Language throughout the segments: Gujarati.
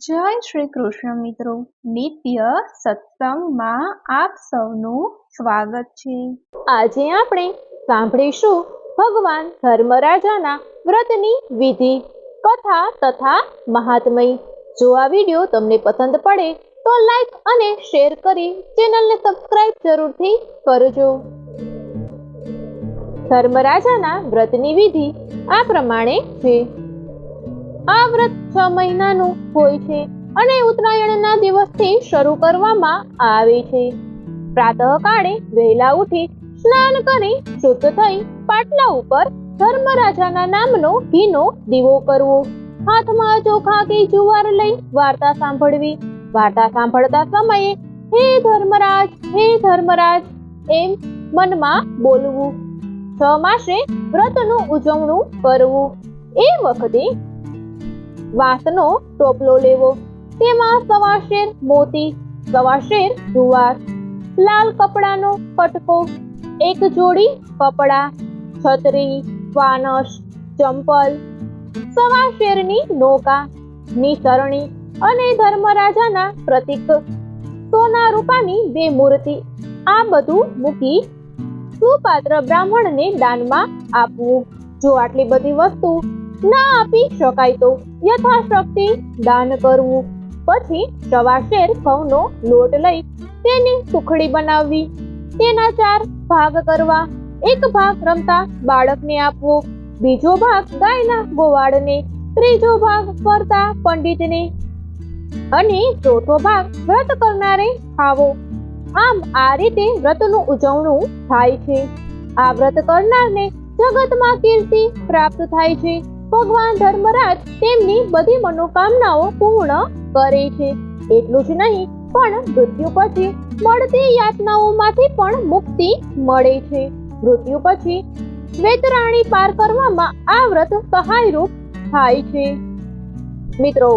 જય શ્રી કૃષ્ણ મિત્રો, નિત્ય સત્સંગમાં આપ સૌનું સ્વાગત છે। આજે આપણે સાંભળીશું ભગવાન ધર્મરાજાના વ્રતની વિધિ, કથા તથા મહાત્મય। જો આ વિડીયો તમને પસંદ પડે તો લાઈક અને શેર કરી ચેનલને સબસ્ક્રાઇબ જરૂરથી કરજો। ધર્મરાજાના વ્રતની વિધિ આ પ્રમાણે છે। આ વ્રત 6 મહિનાનું હોય છે અને ઉત્તરાયણના દિવસથી શરૂ કરવામાં આવે છે। પ્રાતઃકાળે વહેલા ઉઠી સ્નાન કરી શુદ્ધ થઈ પાટલા ઉપર ધર્મરાજાના નામનો ઘીનો દીવો કરવો, હાથમાં ચોખા કે જુવાર લઈ વાર્તા સાંભળવી। વાર્તા સાંભળતા સમયે હે ધર્મરાજ એમ મનમાં બોલવું। 6 માસે વ્રતનું ઉજવણું કરવું। એ વખતે વાંસનો ટોપલો લેવો, તેમાં 1.25 શેર મોતી, 1.25 શેર જુવાર, લાલ કપડાનો કટકો, 1 જોડી કપડા, છત્રી, ફાનસ, ચંપલ, 1.25 શેરની નૌકા, નિસરણી અને ધર્મરાજાના પ્રતીક સોના રૂપાની 2 મૂર્તિ, આ બધું મૂકી સુપાત્ર બ્રાહ્મણને દાનમાં આપવું। જો આટલી બધી વસ્તુ ના આપી શકાય તો યથાશક્તિ દાન કરવું। પછી 1.25 શેર ઘઉંનો લોટ લઈ તેની સુખડી બનાવવી, તેના 4 ભાગ કરવા। 1 ભાગ રમતા બાળકને આપવો, બીજો ભાગ ગાયના ગોવાળને, ત્રીજો ભાગ ફરતા પંડિતને અને ચોથો ભાગ વ્રત કરનારે ખાવો। આમ આ રીતે વ્રતનું ઉજવણું થાય છે। આ વ્રત કરનારને જગતમાં કીર્તિ પ્રાપ્ત થાય છે। ભગવાન ધર્મરાજ તેમની બધી મનોકામનાઓ પૂર્ણ કરે છે। એટલું જ નહીં પણ મૃત્યુ પછી મળતી યાતનાઓમાંથી પણ મુક્તિ મળે છે। મૃત્યુ પછી વેતરાણી પાર કરવામાં આ વ્રત સહાયરૂપ થાય છે। મિત્રો,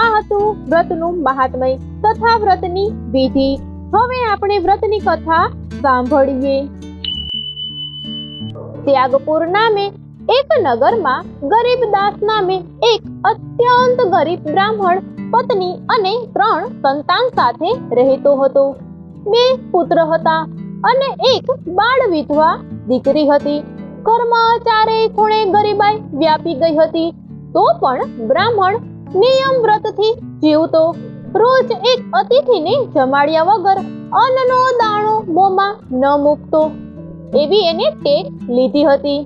આ હતું વ્રતનું મહાત્મય તથા વ્રતની વિધિ। હવે આપણે વ્રતની કથા સાંભળીએ। ત્યાગપુર નામે એક નગરમાં ગરીબદાસ નામે એક અત્યંત ગરીબ બ્રાહ્મણ પત્ની અને 3 સંતાન સાથે રહેતો હતો। 2 પુત્ર હતા અને 1 બાળ વિધવા દીકરી હતી। ઘરમાં ચારેય ખૂણે ગરીબાઈ વ્યાપી ગઈ હતી, તો પણ બ્રાહ્મણ નિયમ વ્રતથી જીવતો। રોજ એક અતિથિને જમાડ્યા વગર અન્નનો દાણો મોંમાં ન મૂકતો, એવી એને ટેવ લીધી હતી।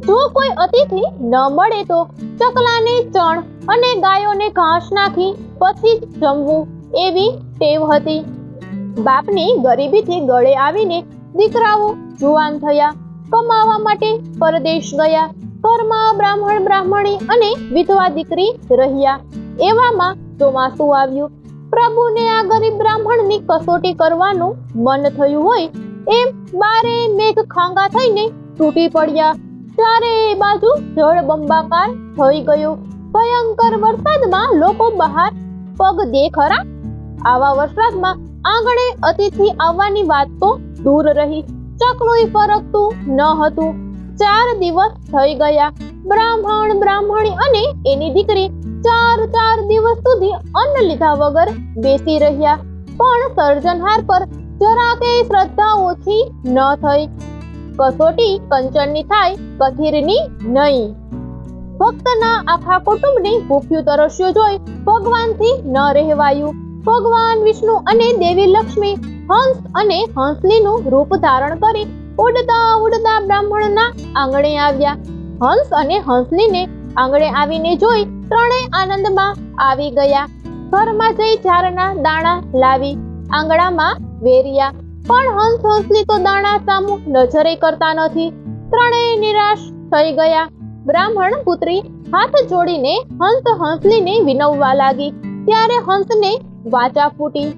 જો કોઈ અતિથિ ન મળે તો ચકલાને ચણ અને ગાયોને ઘાસ નાખી પછી જ જમવું, એવી ટેવ હતી। બાપની ગરીબીથી ગળે આવીને દીકરાઓ જુવાન થયા, કમાવા માટે પરદેશ ગયા। ઘરમાં બ્રાહ્મણી અને વિધવા દીકરી રહ્યા। એવામાં ચોમાસું આવ્યું। પ્રભુને આ ગરીબ બ્રાહ્મણની કસોટી કરવાનું મન થયું હોય એમ બારે મેઘ ખાંગા થઈને તૂટી પડ્યા। ચારે બાજુ જળબંબાકાર થઈ ગયો। ભયંકર વરસાદમાં લોકો બહાર પગ દે ખરા? આવા વરસાદમાં આંગણે અતિથિ આવવાની વાત તો દૂર રહી, ચકલુંય ફરકતું ન હતું। 4 દિવસ થઈ ગયા। બ્રાહ્મણી અને એની દીકરી 4 દિવસ સુધી અન્ન લીધા વગર બેસી રહ્યા, પણ સર્જનહાર પર જરાકે શ્રદ્ધા ઓછી ન થઈ। કસોટી કંચનની થાય, કથિરની નહીં। ભક્તના આખા કુટુંબને ભૂખ્યું તરસ્યું જોઈ ભગવાનથી ન રહેવાયું। ભગવાન વિષ્ણુ અને દેવી લક્ષ્મી હંસ અને હંસલીનું રૂપ ધારણ કરી ઉડતા બ્રાહ્મણના આંગણે આવ્યા। હંસ અને હંસલીને આંગણે આવીને જોઈ ત્રણેય આનંદમાં આવી ગયા। ઘરમાં જઈ ચારના દાણા લાવી આંગણામાં વેર્યા, પણ હંસ હંસલી તો દાણા સામું નજરે કરતા નથી। ત્રણેય નિરાશ થઈ ગયા। બ્રાહ્મણ પુત્રી હાથ જોડીને હંસ હંસલીને વિનવવા લાગી, ત્યારે હંસને વાચા ફૂટી,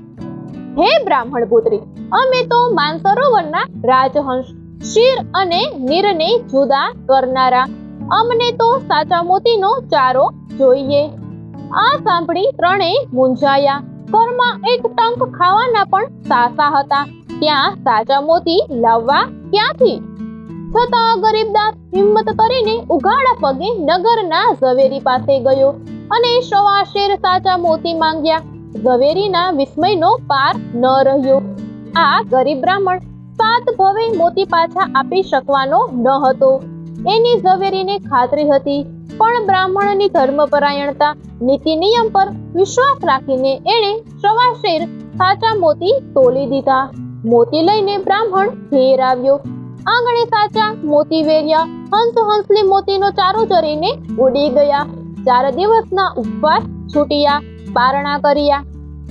હે બ્રાહ્મણ પુત્રી, અમે તો માનસરોવરના રાજહંસ, શિર અને નીરને જુદા કરનારા, અમને તો સાચા મોતીનો ચારો જોઈએ। આ સાંભળી ત્રણેય મૂંઝાયા। ઘરમાં એક ટંક ખાવાના પણ સાસા હતા, ત્યાં સાચા મોતી લાવવા ક્યાંથી? છતાં ગરીબદાસ હિંમત કરીને ઉઘાડા પગે નગરના ઝવેરી પાસે ગયો અને સવાશેર સાચા મોતી માંગ્યા. ઝવેરીના વિસ્મયનો પાર ન રહ્યો. આ ગરીબ બ્રાહ્મણ 7 ભવે મોતી પાછા આપી શકવાનો ન હતો. એની ઝવેરીને ખાતરી હતી, પણ બ્રાહ્મણની ધર્મપરાયણતા, નીતિ નિયમ પર વિશ્વાસ રાખીને એણે સવાશેર સાચા મોતી તોલી દીધા. મોતી લઈને બ્રાહ્મણ ઘેર આવ્યો. આંગણે સાચા મોતી વેર્યા. હંસલી મોતીનો ચારો ચરીને ઉડી ગયા. 4 દિવસના ઉપવાસ છૂટ્યા, પારણા કર્યા.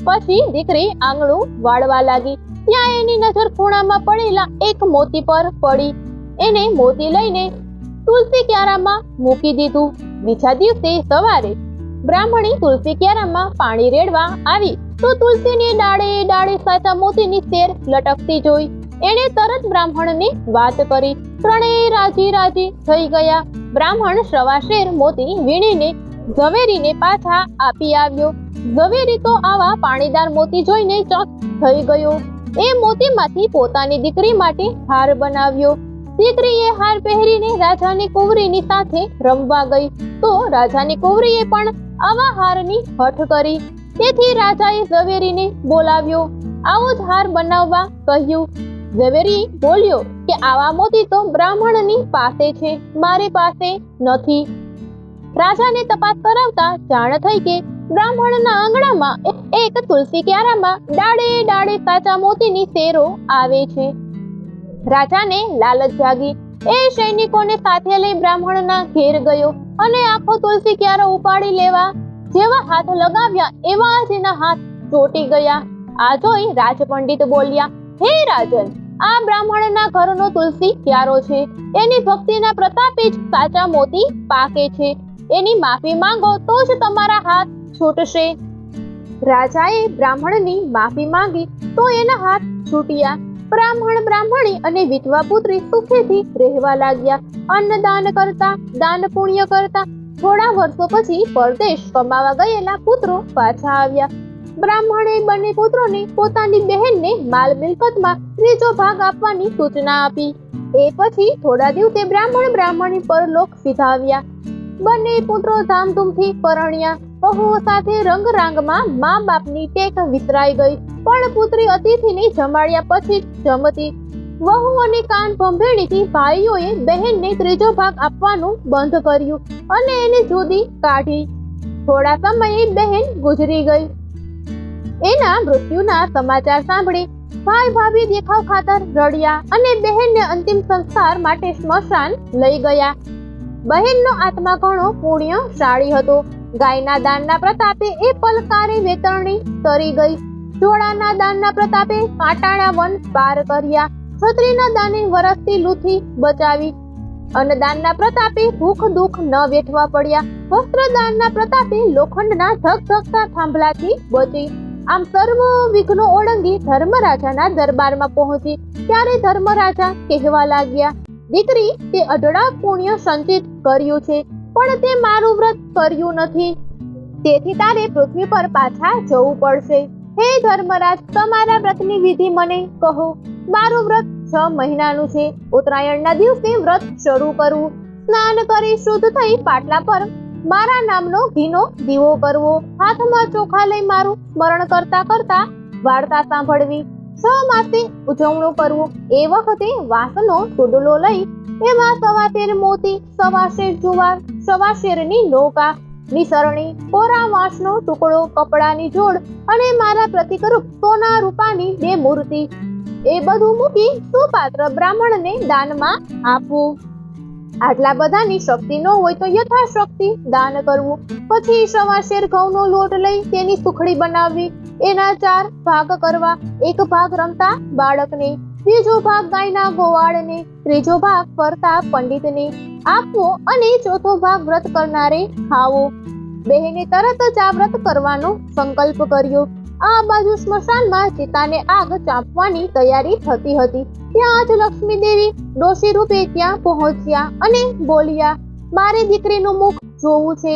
પછી દીકરી આંગણું વાળવા લાગી. ત્યાં એની નજર ખૂણામાં પડેલા એક મોતી પર પડી. એને મોતી લઈને તુલસી ક્યારામાં મૂકી દીધું. બીજા દિવસે સવારે બ્રાહ્મણી તુલસી ક્યારામાં પાણી રેડવા આવી તો તુલસીની ડાળે સાચા મોતીની સેર લટકતી જોઈ. એણે તરત બ્રાહ્મણને વાત કરી. ત્રણેય રાજી થઈ ગયા. બ્રાહ્મણ સવાશેર મોતી વીણીને ઝવેરીને પાછા આપી આવ્યો. ઝવેરી તો આવા પાણીદાર મોતી જોઈને ચક થઈ ગયો. એ મોતીમાંથી પોતાની દીકરી માટે હાર બનાવ્યો. દીકરીએ હાર પહેરીને રાજાની કુંવરીની સાથે રમવા ગઈ તો રાજાની કુંવરીએ પણ આવા હારની હઠ કરી. તેથી રાજાએ ઝવેરીને બોલાવ્યો. આવો જ હાર બનાવવા કહ્યું. ઝવેરી બોલ્યો કે આવા મોતી તો બ્રાહ્મણની પાસે છે, મારી પાસે નથી. રાજાને તપાસ કરાવતા જાણ થઈ કે બ્રાહ્મણના આંગણામાં એક તુલસી ક્યારામાં ડાળે સાચા મોતીની સેરો આવે છે. રાજાને લાલચ જાગી. એ સૈનિકોને સાથે લઈ બ્રાહ્મણના ઘેર ગયો અને આખો તુલસી ક્યારો ઉપાડી લેવા જેવા હાથ લગાવ્યા એવા જ એના હાથ ચોટી ગયા. આ જોઈ રાજપંડિત બોલ્યા, હે રાજન, આ બ્રાહ્મણના ઘરનો તુલસી ક્યારો છે. એની ભક્તિના પ્રતાપે જ સાચા મોતી પાકે છે. એની માફી માંગો તો જ તમારા હાથ છૂટશે. રાજાએ બ્રાહ્મણની માફી માંગી તો એના હાથ છૂટ્યા. બ્રાહ્મણી અને વિધવા પુત્રી સુખેથી રહેવા લાગ્યા. અન્નદાન કરતા, દાન પુણ્ય કરતા. થોડા વર્ષો પછી પરદેશ કમાવા ગયેલા પુત્રો પાછા આવ્યા. બ્રાહ્મણે બંને પુત્રોને પોતાની બહેનને માલ મિલકતમાં 3જો ભાગ આપવાની સૂચના આપી. એ પછી થોડા દિવસે બ્રાહ્મણી પરલોક સિધાવ્યા. બંને પુત્રો ધામધૂમથી પરણ્યા. વહુઓ સાથે રંગરાંગમાં મા બાપની ટેક વિસરાઈ ગઈ. પણ પુત્રી અતિથિને જમાડ્યા પછી જમતી. વહુઓની કાન ભંભેણીથી ભાઈઓએ બહેનને 3જો ભાગ આપવાનું બંધ કર્યું અને એને જુદી કાઢી. થોડા સમયે બહેન ગુજરી ગઈ. એના મૃત્યુના સમાચાર સાંભળી ભાઈ ભાભી દેખાવ ખાતર રડ્યા અને બહેનને અંતિમ સંસ્કાર માટે સ્મશાન લઈ ગયા. બહેનનો આત્મા ઘણો પુણ્યશાળી હતો. ગાયના દાનના પ્રતાપે એ પલકારે વેતરણી તરી ગઈ. જોડાના દાનના પ્રતાપે કાંટાળા વન પાર કર્યા. છત્રીના દાને વરસતી લૂથી બચાવી. અન્નદાનના પ્રતાપે ભૂખ દુઃખ ન વેઠવા પડ્યા. વસ્ત્રદાનના પ્રતાપે લોખંડના ધગધગતા થાંભલાથી બચી. આમ સર્વ વિઘ્નો ઓળંગી ધર્મરાજાના દરબારમાં પહોંચી. ત્યારે ધર્મરાજા કહેવા લાગ્યા, દીકરી, તે અઢળક પુણ્ય સંચિત કર્યું છે, પણ તે મારું વ્રત કર્યું નથી. તેથી તારે પૃથ્વી પર પાછા જવું પડશે. હે ધર્મરાજ, તમારા વ્રતની વિધિ મને કહો. મારું વ્રત 6 મહિનાનું છે. ઉત્તરાયણના દિવસે વ્રત શરૂ કરવું. સ્નાન કરી શુદ્ધ થઈ પાટલા પર મારા નામનો ઘીનો દીવો કરવો. હાથમાં ચોખા લઈ મારું સ્મરણ કરતા કરતા વાર્તા સાંભળવી. 6 માસે ઉજવણું કરવું. એ વખતે વાંસનો ટુડલો લઈ એમાં 14 મોતી, 14 જુવાર, 14ની નૌકા, નિસરણી, કોરા વાંસનો ટુકડો, કપડાની જોડ અને મારા પ્રતિકરૂપ સોના રૂપાની 2 મૂર્તિ, એ બધું મૂકી સુપાત્ર બ્રાહ્મણને દાનમાં આપવું. આટલા બધાની શક્તિ ન હોય તો યથાશક્તિ દાન કરવું. પછી 14 ઘઉંનો લોટ લઈ તેની સુખડી બનાવવી. એના 4 ભાગ કરવા. 1 ભાગ રમતા બાળકને, 2જો ભાગ ગાયના ગોવાળને, 3જો ભાગ ફરતા પંડિતને આપવો અને 4થો ભાગ વ્રત કરનારે ખાવો. બહેને તરત જ આ વ્રત કરવાનો સંકલ્પ કર્યો. આ બાજુ સ્મશાનમાં ચિતાને આગ ચાંપવાની તૈયારી થતી હતી. ત્યાં જ લક્ષ્મી દેવી ડોશી રૂપે ત્યાં પહોંચ્યા અને બોલ્યા, મારે દીકરીનું મુખ જોવું છે.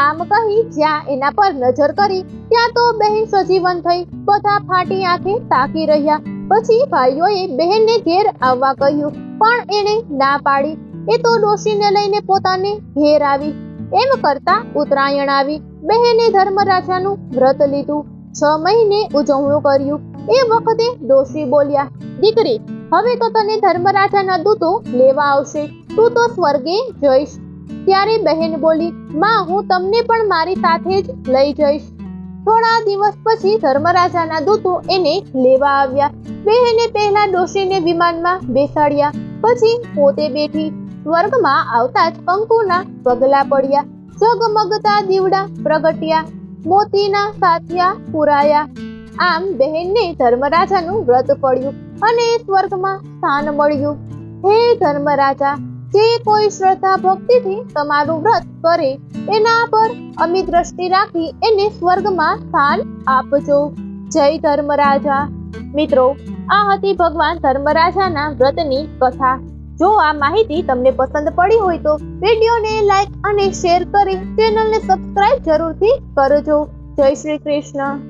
આમ કહી જ્યાં એના પર નજર કરી ત્યાં તો બહેન સજીવન થઈ. બધા ફાટી આંખે તાકી રહ્યા. પછી ભાઈઓએ બહેનને ઘેર આવવા કહ્યું, પણ એણે ના પાડી. એ તો ડોશીને લઈને પોતાને ઘેર આવી. એમ કરતા ઉત્તરાયણ આવી. બહેને ધર્મરાજાનું વ્રત લીધું. 6 મહિને ઉજવણું કર્યું. એ વખતે ડોશી બોલ્યા, દીકરી, હવે તો તને ધર્મરાજાના દૂતો લેવા આવશે. તું તો સ્વર્ગે જઈશ. ત્યારે બહેન બોલી, માં, હું તમને પણ મારી સાથે જ લઈ જઈશ. થોડા દિવસ પછી ધર્મરાજાના દૂતો એને લેવા આવ્યા. બહેને પહેલા ડોશીને વિમાનમાં બેસાડ્યા, પછી પોતે બેઠી. સ્વર્ગમાં આવતા જ કંકુના પગલા પડ્યા. ઝગમગતા દીવડા પ્રગટ્યા, મોતીના સાથિયા પુરાયા. આમ બહેનને ધર્મરાજાનું વ્રત પડ્યું અને સ્વર્ગમાં સ્થાન મળ્યું. હે ધર્મરાજા, જે કોઈ શ્રદ્ધા ભક્તિથી તમારું વ્રત કરે એના પર અમી દ્રષ્ટિ રાખી એને સ્વર્ગમાં સ્થાન આપજો. જય ધર્મરાજા. મિત્રો, આ હતી ભગવાન ધર્મરાજાના વ્રતની કથા. જો આ માહિતી તમને પસંદ પડી હોય તો વિડીયોને લાઈક અને શેર કરી ચેનલને સબસ્ક્રાઇબ જરૂરથી કરજો. જય શ્રી કૃષ્ણ.